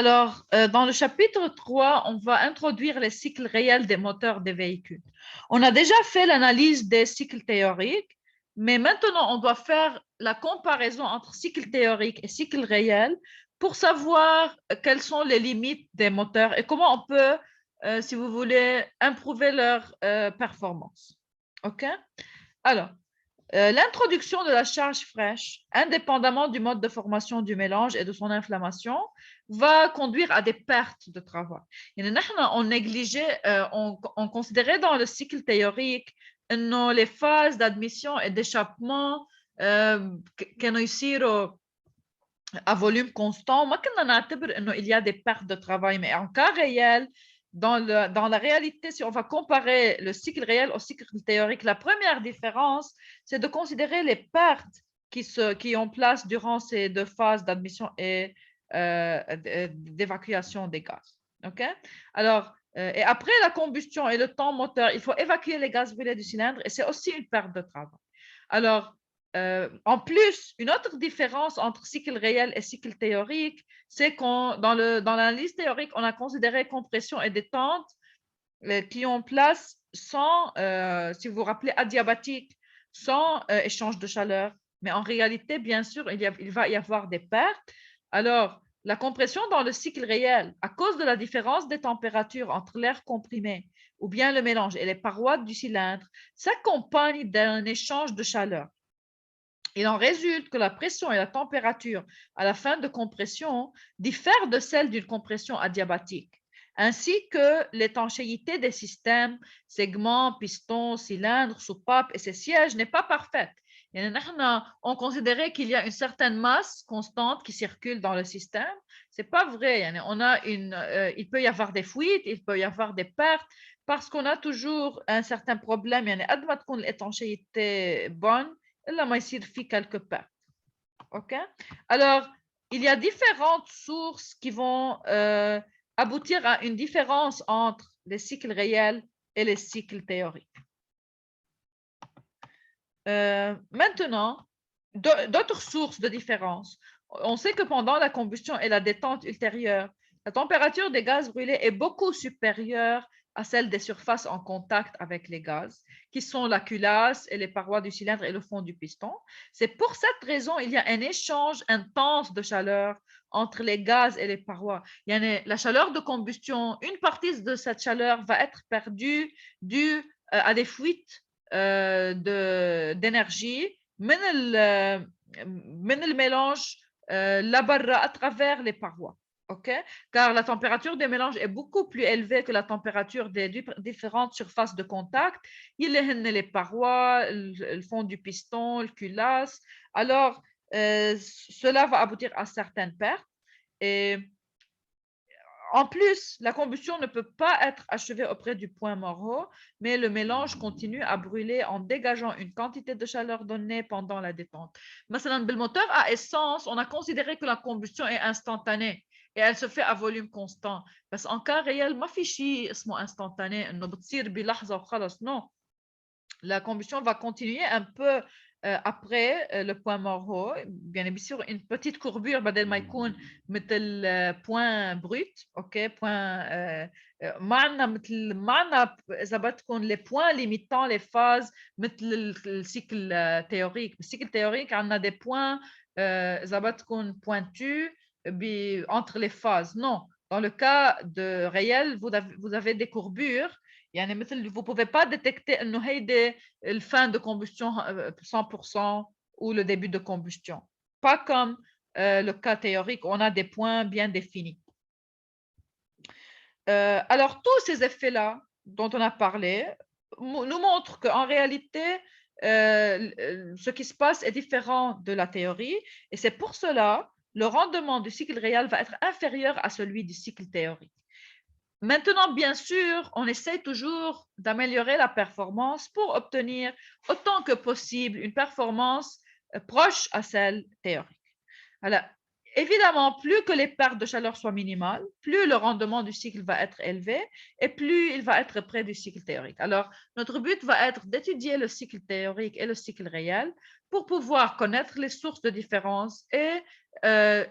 Alors, dans le chapitre 3, on va introduire les cycles réels des moteurs des véhicules. On a déjà fait l'analyse des cycles théoriques, mais maintenant, on doit faire la comparaison entre cycle théorique et cycle réel pour savoir quelles sont les limites des moteurs et comment on peut, si vous voulez, improver leur performance. OK? Alors, l'introduction de la charge fraîche, indépendamment du mode de formation du mélange et de son inflammation, va conduire à des pertes de travail. On négligeait, on considérait dans le cycle théorique les phases d'admission et d'échappement كانوا يصيروا à volume constant. ما كنا نعتبر انه il y a des pertes de travail, mais en cas réel, dans la réalité, si on va comparer le cycle réel au cycle théorique, la première différence, c'est de considérer les pertes qui ont place durant ces deux phases d'admission et d'évacuation des gaz. OK? Alors, et après la combustion et le temps moteur, il faut évacuer les gaz brûlés du cylindre et c'est aussi une perte de travail. Alors, en plus, une autre différence entre cycle réel et cycle théorique, c'est qu'on dans l'analyse théorique, on a considéré compression et détente qui ont place sans, si vous vous rappelez, adiabatique, sans échange de chaleur. Mais en réalité, bien sûr, il va y avoir des pertes. Alors, la compression dans le cycle réel, à cause de la différence des températures entre l'air comprimé ou bien le mélange et les parois du cylindre, s'accompagne d'un échange de chaleur. Il en résulte que la pression et la température à la fin de compression diffèrent de celle d'une compression adiabatique, ainsi que l'étanchéité des systèmes, segments, pistons, cylindres, soupapes et ses sièges n'est pas parfaite. On considérait qu'il y a une certaine masse constante qui circule dans le système. C'est pas vrai. Il peut y avoir des fuites, il peut y avoir des pertes parce qu'on a toujours un certain problème. قد ما تكون l'étanchéité bonne, إلا ما يصير في quelque part. OK? Alors, il y a différentes sources qui vont aboutir à une différence entre les cycles réels et les cycles théoriques. Maintenant, d'autres sources de différence. On sait que pendant la combustion et la détente ultérieure, la température des gaz brûlés est beaucoup supérieure à celle des surfaces en contact avec les gaz, qui sont la culasse et les parois du cylindre et le fond du piston. C'est pour cette raison il y a un échange intense de chaleur entre les gaz et les parois. La chaleur de combustion, une partie de cette chaleur va être perdue due à des fuites d'énergie من الميlange لبرا à travers les parois. OK? Car la température des mélanges est beaucoup plus élevée que la température des différentes surfaces de contact. Il y a les parois, le fond du piston, le culasse. Alors, cela va aboutir à certaines pertes. Et en plus, la combustion ne peut pas être achevée auprès du point mort, mais le mélange continue à brûler en dégageant une quantité de chaleur donnée pendant la détente. مثلا بالmoteur à essence, on a considéré que la combustion est instantanée et elle se fait à volume constant. بس en cas réel ما في شيء اسمه instantané انه بتصير بلحظة وخلص. Non, la combustion va continuer un peu après le point mort. Bien sûr, une petite courbure بدل ما يكون مثل point brut. OK, point معنا مثل معنا اذا بدكم les points limitant les phases مثل الcycle théorique. الcycle théorique عندنا des points اذا بدكم pointus entre les phases. Non, dans le cas de réel, vous avez des courbures. يعني مثل vous pouvez pas détecter انه هيدي fin de combustion 100% ou le début de combustion. Pas comme le cas théorique, on a des points bien définis. Alors, tous ces effets-là dont on a parlé nous montrent qu'en réalité, ce qui se passe est différent de la théorie et c'est pour cela le rendement du cycle réel va être inférieur à celui du cycle théorique. Maintenant, bien sûr, on essaie toujours d'améliorer la performance pour obtenir autant que possible une performance proche à celle théorique. Alors, Évidemment, plus que les pertes de chaleur soient minimales, plus le rendement du cycle va être élevé et plus il va être près du cycle théorique. Alors, notre but va être d'étudier le cycle théorique et le cycle réel pour pouvoir connaître les sources de différence et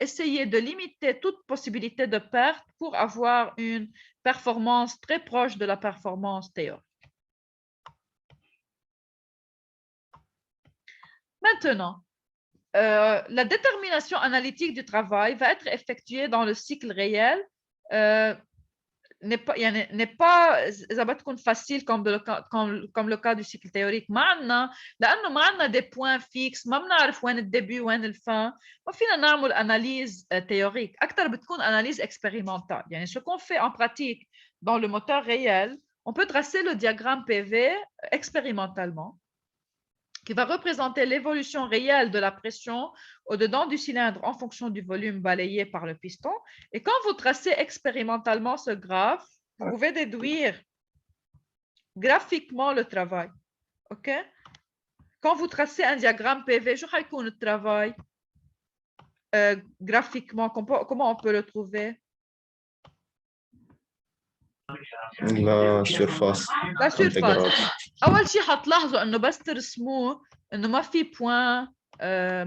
essayer de limiter toute possibilité de perte pour avoir une performance très proche de la performance théorique. Maintenant, la détermination analytique du travail va être effectuée dans le cycle réel. n'est pas إذا بدكم facile comme le cas du cycle théorique. لأنه ما عندنا des points fixes، ما بنعرف وين الدébut وين الفin، ما فينا نعمل analyse théorique. أكثر بتكون analyse expérimentale. يعني ce qu'on fait en pratique dans le moteur réel, on peut tracer le diagramme PV expérimentalement, qui va représenter l'évolution réelle de la pression au-dedans du cylindre en fonction du volume balayé par le piston. Et quand vous tracez expérimentalement ce graphe, vous pouvez déduire graphiquement le travail. OK? Quand vous tracez un diagramme PV, je vais le travail graphiquement. Comment on peut le trouver? La surface La surface. intégrale. أول شيء حتلاحظوا إنه بس ترسموه إنه ما في بوين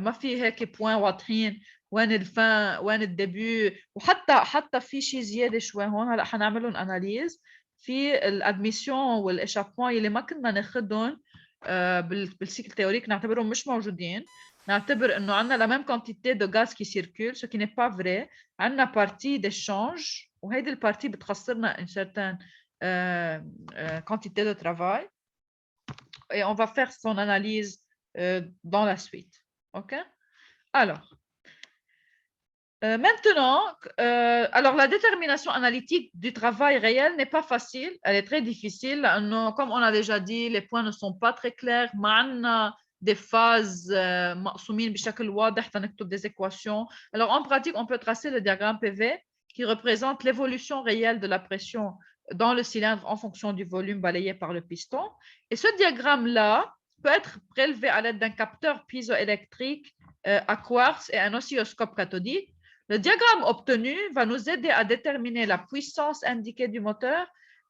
ما في هيك بوين واضحين وين الفان وين الديبيو، وحتى في شيء زياده شوي هون هلا حنعملهم اناليز في الادميسيون والاشابمون اللي ما كنا ناخذهم بالسيكل تhéorique نعتبرهم مش موجودين. نعتبر انه عندنا la même quantité de gaz qui circule, ce qui n'est pas vrai. عندنا partie d'échange وهيدي البارتي بتخسرنا une certaine quantité de travail et on va faire son analyse dans la suite. OK? Alors, maintenant, alors la détermination analytique du travail réel n'est pas facile, elle est très difficile. Comme on a déjà dit, les points ne sont pas très clairs. معنا des phases مقسومين بشكل واضح تنكتب des équations. Alors en pratique, on peut tracer le diagramme PV qui représente l'évolution réelle de la pression dans le cylindre en fonction du volume balayé par le piston. Et ce diagramme-là peut être prélevé à l'aide d'un capteur piézoélectrique à quartz et un oscilloscope cathodique. Le diagramme obtenu va nous aider à déterminer la puissance indiquée du moteur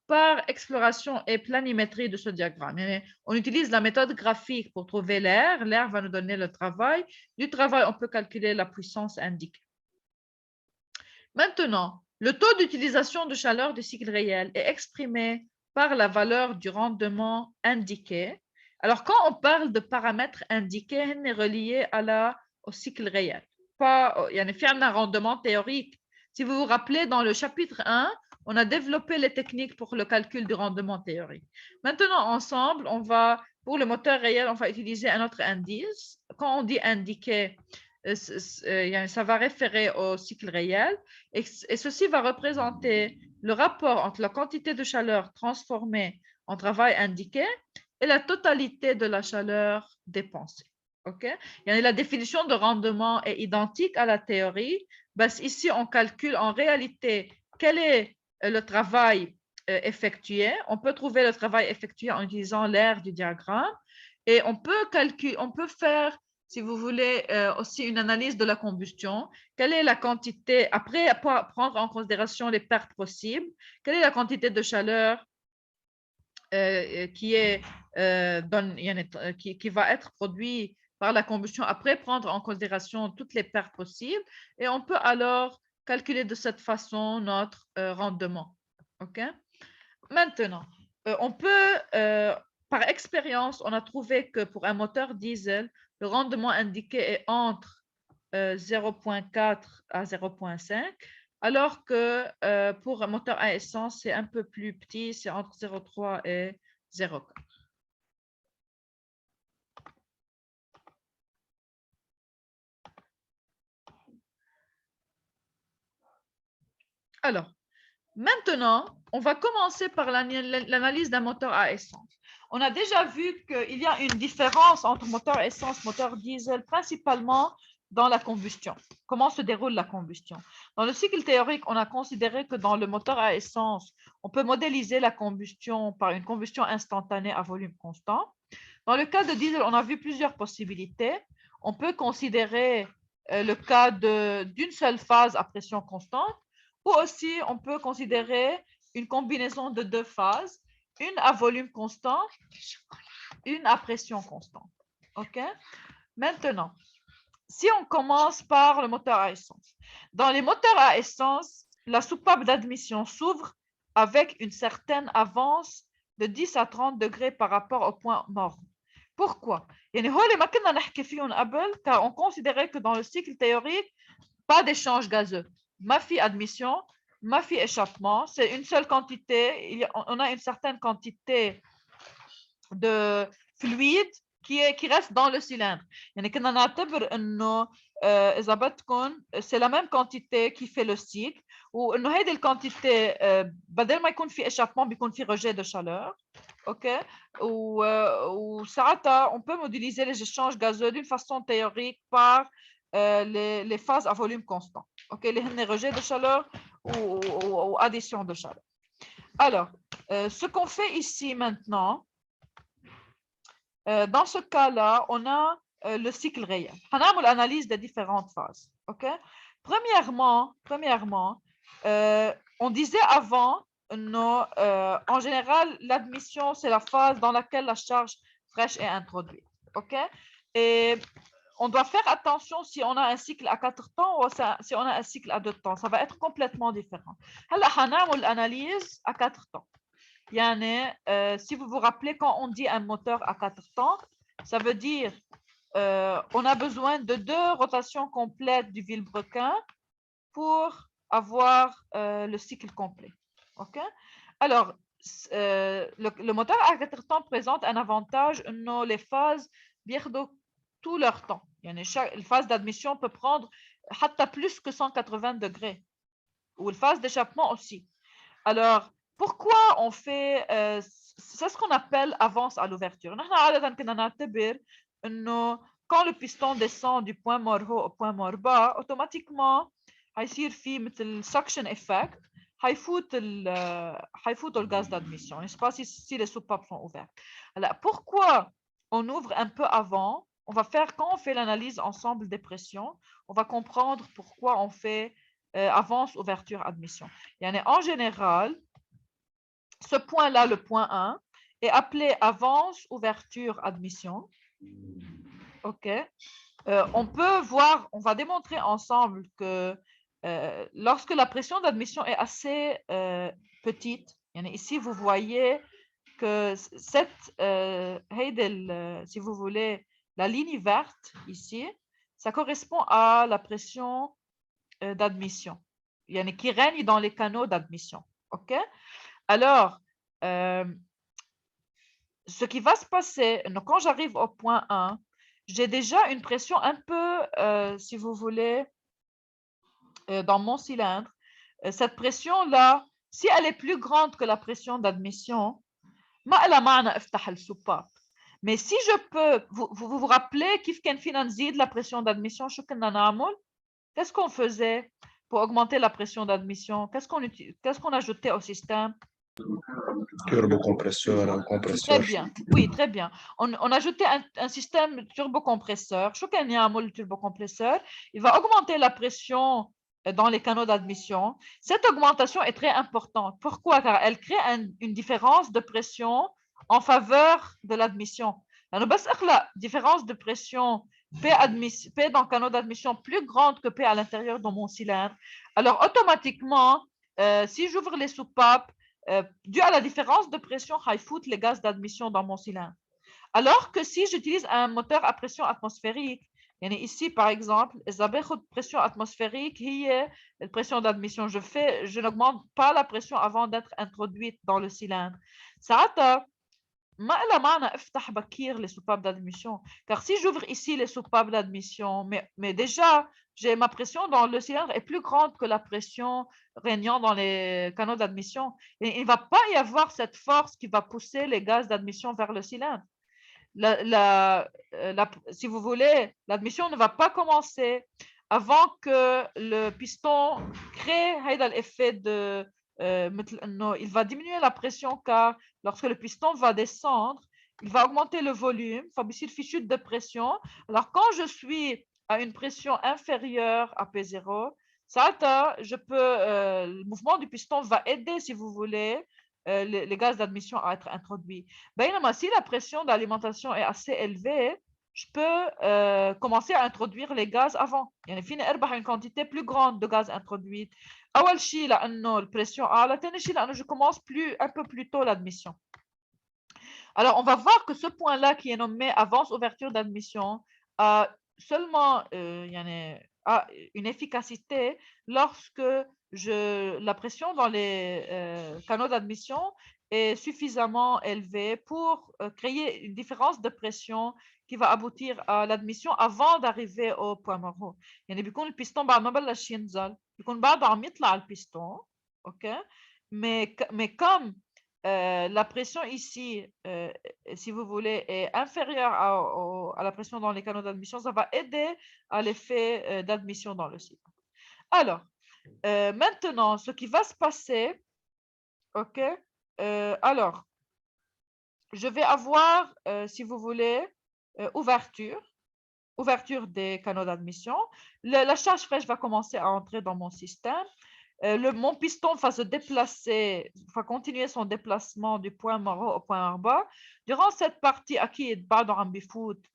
par exploration et planimétrie de ce diagramme. On utilise la méthode graphique pour trouver l'air. L'air va nous donner le travail. Du travail, on peut calculer la puissance indiquée. Maintenant, le taux d'utilisation de chaleur du cycle réel est exprimé par la valeur du rendement indiqué. Alors, quand on parle de paramètres indiqués, on est relié au cycle réel. Il y a un rendement théorique. Si vous vous rappelez, dans le chapitre 1, on a développé les techniques pour le calcul du rendement théorique. Maintenant, ensemble, pour le moteur réel, on va utiliser un autre indice. Quand on dit indiqué, ça va référer au cycle réel et ceci va représenter le rapport entre la quantité de chaleur transformée en travail indiqué et la totalité de la chaleur dépensée. OK? La définition de rendement est identique à la théorie. Ici, on calcule en réalité quel est le travail effectué. On peut trouver le travail effectué en utilisant l'aire du diagramme et on peut faire, si vous voulez, aussi une analyse de la combustion. Quelle est la quantité, après prendre en considération les pertes possibles, quelle est la quantité de chaleur qui va être produite par la combustion après prendre en considération toutes les pertes possibles et on peut alors calculer de cette façon notre rendement. OK? Maintenant, on peut, par expérience, on a trouvé que pour un moteur diesel, le rendement indiqué est entre 0,4 à 0,5, alors que pour un moteur à essence, c'est un peu plus petit, c'est entre 0,3 et 0,4. Alors, maintenant, on va commencer par l'analyse d'un moteur à essence. On a déjà vu qu'il y a une différence entre moteur à essence et moteur diesel, principalement dans la combustion. Comment se déroule la combustion? Dans le cycle théorique, on a considéré que dans le moteur à essence, on peut modéliser la combustion par une combustion instantanée à volume constant. Dans le cas de diesel, on a vu plusieurs possibilités. On peut considérer le cas d'une seule phase à pression constante, ou aussi on peut considérer une combinaison de deux phases, une à volume constant, une à pression constante. OK? Maintenant, si on commence par le moteur à essence. Dans les moteurs à essence, la soupape d'admission s'ouvre avec une certaine avance de 10 à 30 degrés par rapport au point mort. Pourquoi? Car on considérait que dans le cycle théorique, pas d'échange gazeux. Mafi admission, mafi échappement, c'est une seule quantité. On a une certaine quantité de fluide qui reste dans le cylindre. يعني كنا نعتبر انه اذا بدكم c'est la même quantité qui fait le cycle وانه هيدي الكونتيتي بدل ما يكون في échappement بيكون في rejet de chaleur. OK, وساعتها on peut modéliser les échanges gazeux d'une façon théorique par les phases à volume constant. OK, les rejet de chaleur ou addition de chaleur. Alors, ce qu'on fait ici maintenant, dans ce cas-là, on a le cycle réel. On a l'analyse des différentes phases. Okay? Premièrement, on disait avant, en général, l'admission, c'est la phase dans laquelle la charge fraîche est introduite. Okay? Et on doit faire attention si on a un cycle à 4 temps ou si on a un cycle à 2 temps. Ça va être complètement différent. Alors, on a l'analyse à 4 temps. Si vous vous rappelez, quand on dit un moteur à 4 temps, ça veut dire on a besoin de 2 rotations complètes du vilebrequin pour avoir le cycle complet. Okay? Alors, le moteur à 4 temps présente un avantage, les phases viennent tout leur temps. La phase d'admission peut prendre plus que 180 degrés, ou la phase d'échappement aussi. Alors, pourquoi on fait, c'est ce qu'on appelle avance à l'ouverture. Quand le piston descend du point mort haut au point mort bas, automatiquement, هيصير في مثل suction effect, هيفوتوا le gaz d'admission. N'est-ce pas si les soupapes sont ouvertes. Alors, pourquoi on ouvre un peu avant? On va faire, quand on fait l'analyse ensemble des pressions, on va comprendre pourquoi on fait avance, ouverture, admission. En général, ce point-là, le point 1, est appelé avance, ouverture, admission. OK. On peut voir, on va démontrer ensemble que lorsque la pression d'admission est assez petite, ici vous voyez que cette, si vous voulez, la ligne verte ici, ça correspond à la pression d'admission, qui règne dans les canaux d'admission. OK? Alors, ce qui va se passer, quand j'arrive au point 1, j'ai déjà une pression un peu, si vous voulez, dans mon cylindre. Cette pression-là, si elle est plus grande que la pression d'admission, mais si je peux, vous vous rappelez كيف كان فينا نزيد la pression d'admission, qu'est-ce qu'on faisait pour augmenter la pression d'admission? Qu'est-ce qu'on ajoutait au système? Turbocompresseur, un compresseur. Très bien, oui, très bien. On ajoutait un système turbocompresseur. Le turbocompresseur, il va augmenter la pression dans les canaux d'admission. Cette augmentation est très importante. Pourquoi? Car elle crée une différence de pression en faveur de l'admission. La différence de pression P dans le canal d'admission plus grande que P à l'intérieur de mon cylindre. Alors, automatiquement, si j'ouvre les soupapes, dû à la différence de pression, il fout les gaz d'admission dans mon cylindre. Alors que si j'utilise un moteur à pression atmosphérique, ici, par exemple, la pression atmosphérique, la pression d'admission, je n'augmente pas la pression avant d'être introduite dans le cylindre. Ça les soupapes d'admission. Car si j'ouvre ici les soupapes d'admission, mais déjà, ma pression dans le cylindre est plus grande que la pression régnant dans les canaux d'admission. Et il ne va pas y avoir cette force qui va pousser les gaz d'admission vers le cylindre. Si vous voulez, l'admission ne va pas commencer avant que le piston crée l'effet de il va diminuer la pression car lorsque le piston va descendre, il va augmenter le volume, il va chute de pression. Alors quand je suis à une pression inférieure à P0, ça, le mouvement du piston va aider, si vous voulez, les gaz d'admission à être introduits. Si la pression d'alimentation est assez élevée, je peux commencer à introduire les gaz avant. يعني فيني اربح une quantité plus grande de gaz introduite. أول شيء لأنه البريسيون أعلى، ثاني شيء لأنه je commence un peu plus tôt l'admission. Alors, on va voir que ce point-là qui est nommé avance ouverture d'admission a seulement a une efficacité lorsque la pression dans les canaux d'admission est suffisamment élevée pour créer une différence de pression qui va aboutir à l'admission avant d'arriver au point mort. يعني بيكون البيستون بعد ما بلش ينزل بيكون بعده عم يطلع البيستون، اوكي، mais comme la pression ici, si vous voulez, est inférieure à la pression dans les canaux d'admission, ça va aider à l'effet d'admission dans le cycle. Alors, maintenant, ce qui va se passer, ok, alors, je vais avoir, si vous voulez, ouverture des canaux d'admission. La charge fraîche va commencer à entrer dans mon système. Mon piston va se déplacer, va continuer son déplacement du point mort au point bas. Durant cette partie, أكيد بعده عم بفوت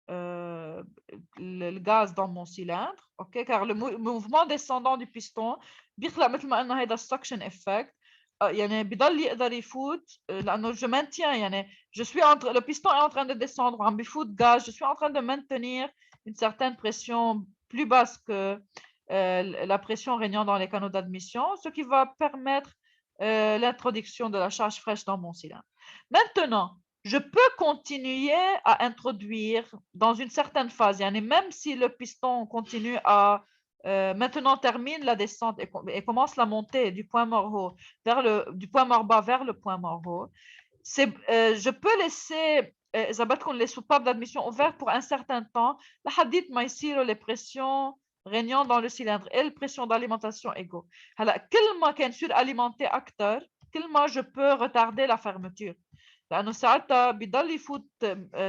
le gaz dans mon cylindre, ok, car le mouvement descendant du piston بيخلق مثل ما قلنا هيدا suction effect. يعني بضل يقدر يفوت لأنه je maintiens يعني le piston est en train de descendre عم بفوت gaz, je suis en train de maintenir une certaine pression plus basse que la pression régnant dans les canaux d'admission, ce qui va permettre l'introduction de la charge fraîche dans mon cylindre. Maintenant, je peux continuer à introduire dans une certaine phase, même si le piston continue à maintenant termine la descente et commence la montée du point mort haut du point mort bas vers le point mort haut, je peux laisser les soupapes d'admission ouvertes pour un certain temps, les pressions régnant dans le cylindre et les pressions d'alimentation égaux. كل ما كان suralimenté أكتر كل ما je peux retarder la fermeture. لأنه ساعتها بيضل يفوت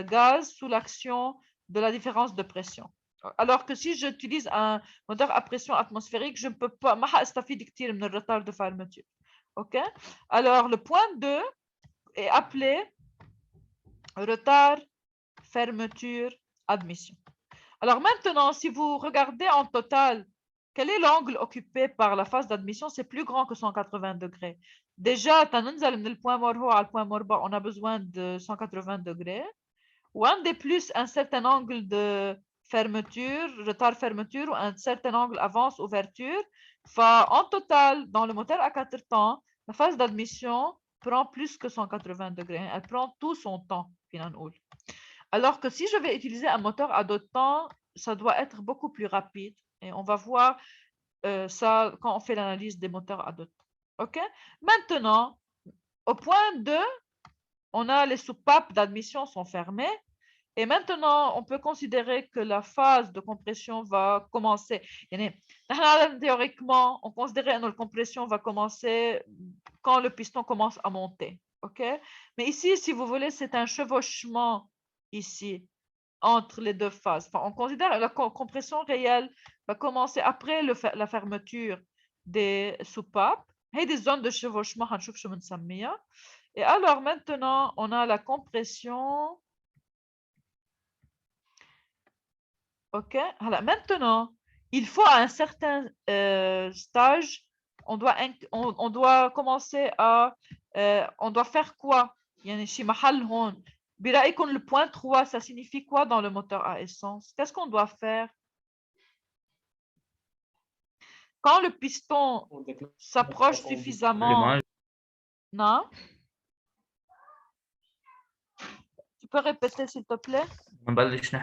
gaz sous l'action de la différence de pression. Alors que si j'utilise un moteur à pression atmosphérique, je ne peux pas ما حأستفيد كتير من retard de fermeture. OK? Alors le point 2 est appelé retard, fermeture, admission. Alors maintenant, si vous regardez en total, quel est l'angle occupé par la phase d'admission? C'est plus grand que 180 degrés. Déjà, le point mort haut au point mort bas, on a besoin de 180 degrés. Ou un des plus, un certain angle de fermeture, retard fermeture, ou un certain angle avance ouverture. En total, dans le moteur à 4 temps, la phase d'admission prend plus que 180 degrés. Elle prend tout son temps, finalement. Alors que si je vais utiliser un moteur à 2 temps, ça doit être beaucoup plus rapide. Et on va voir ça quand on fait l'analyse des moteurs à 2 temps. OK? Maintenant, au point 2, on a les soupapes d'admission sont fermées. Et maintenant, on peut considérer que la phase de compression va commencer. Théoriquement, on considérait que la compression va commencer quand le piston commence à monter. OK? Mais ici, si vous voulez, c'est un chevauchement ici entre les deux phases. On considère que la compression réelle va commencer après la fermeture des soupapes. Il y a des zones de chevauchement. Et alors maintenant, on a la compression. OK. Alors maintenant, il faut à un certain stage, on doit commencer à on doit faire quoi? يعني شي محل هون. برأيكم le point 3, ça signifie quoi dans le moteur à essence? Qu'est-ce qu'on doit faire? Quand le piston s'approche suffisamment. Non? Tu peux répéter s'il te plaît? نبلش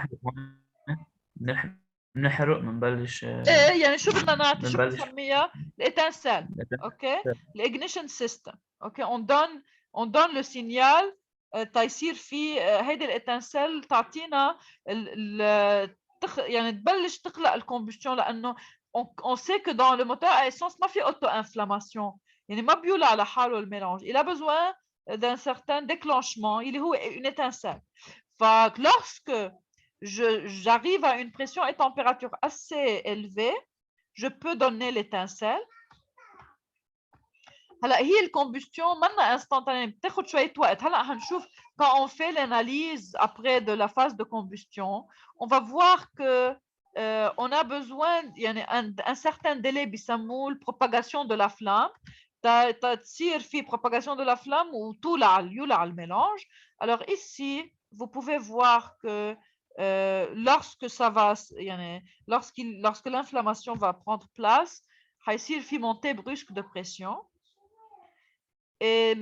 نحرق بنبلش ايه يعني شو بدنا نعطي شو بنسميها الاتنسال. اوكي الاجنيشن سيستم. اوكي on donne le signal تيصير في هيدي الاتنسال تعطينا يعني تبلش تخلق الكومبشن لانه on sait que dans le moteur à essence ما في auto inflammation يعني ما بيولع على حاله الميلانج. Il a besoin d'un certain déclenchement اللي هو une étincelle. فlorsque j'arrive à une pression et température assez élevée, je peux donner l'étincelle. هلا هي الcombustion منا instantanée بتاخد شوية وقت. هلا هنشوف quand on fait l'analyse après de la phase de combustion, on va voir que on a besoin يعني un certain délai بيسموه propagation de la flamme. تصير في propagation de la flamme ou يولع الميلانج. Alors ici, vous pouvez voir que lorsque ça va يعني lorsque l'inflammation va prendre place, هيصير في montée brusque de pression.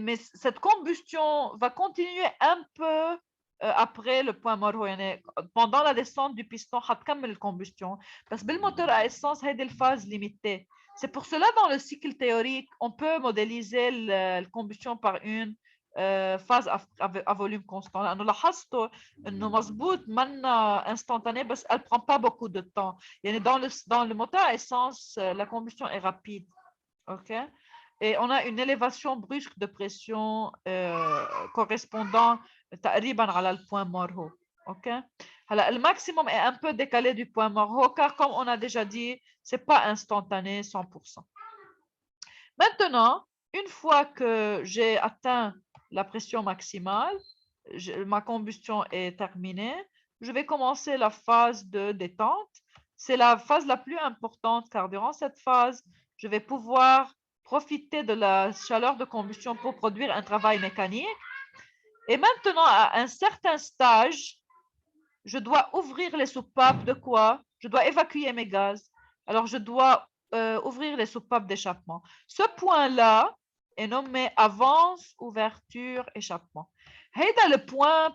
Mais cette combustion va continuer un peu après le point mort. Pendant la descente du piston, حتكمل الcombustion. Parce que le moteur à essence a des phases limitées. C'est pour cela dans le cycle théorique, on peut modéliser la combustion par une phase à volume constant. لأنه لاحظتوا إنه مزبوط منا instantanée بس elle prend pas beaucoup de temps. يعني dans le moteur à essence, la combustion est rapide. OK? Et on a une élévation brusque de pression correspondant تقريبا على الpoint mort. OK? هلا le maximum est un peu décalé du point mort car comme on a déjà dit, c'est pas instantané 100%. Maintenant, une fois que j'ai atteint la pression maximale, ma combustion est terminée, je vais commencer la phase de détente. C'est la phase la plus importante car durant cette phase, je vais pouvoir profiter de la chaleur de combustion pour produire un travail mécanique. Et maintenant, à un certain stage, je dois ouvrir les soupapes de quoi? Je dois évacuer mes gaz. Alors, je dois ouvrir les soupapes d'échappement. Ce point-là est nommé avance, ouverture, échappement. هيدا le point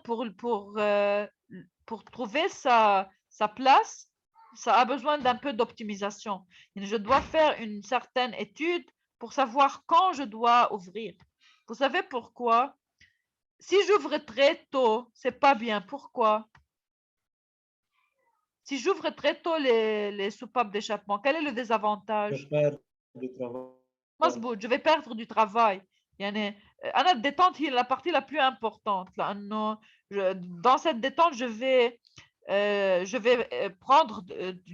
pour trouver sa place, ça a besoin d'un peu d'optimisation. Je dois faire une certaine étude pour savoir quand je dois ouvrir. Vous savez pourquoi? Si j'ouvre très tôt, c'est pas bien. Pourquoi? Si j'ouvre très tôt les soupapes d'échappement, quel est le désavantage? مظبوط, je vais perdre du travail. يعني أنا الديتونت هي la partie la plus importante لأنه dans cette détente je vais prendre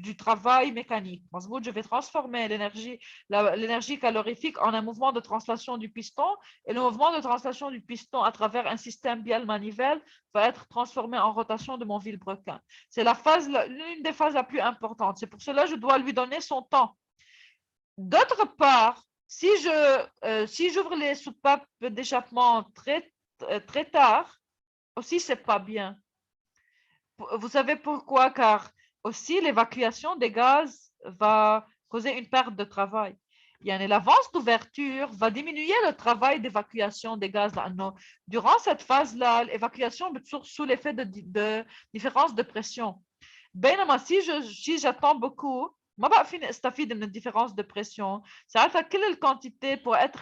du travail mécanique. مظبوط, je vais transformer l'énergie calorifique en un mouvement de translation du piston et le mouvement de translation du piston à travers un système bielle-manivelle va être transformé en rotation de mon vilebrequin. C'est l'une des phases la plus importante. C'est pour cela que je dois lui donner son temps. D'autre part, si j'ouvre les soupapes d'échappement très tard, aussi c'est pas bien. Vous savez pourquoi? Car aussi l'évacuation des gaz va causer une perte de travail. L'avance d'ouverture va diminuer le travail d'évacuation des gaz. Durant cette phase-là, l'évacuation est sous l'effet de différence de pression. بينما si j'attends beaucoup, ما بقى فيني استفيد من الديفيرنس de pression. ساعتها كل الكونتيتي pour être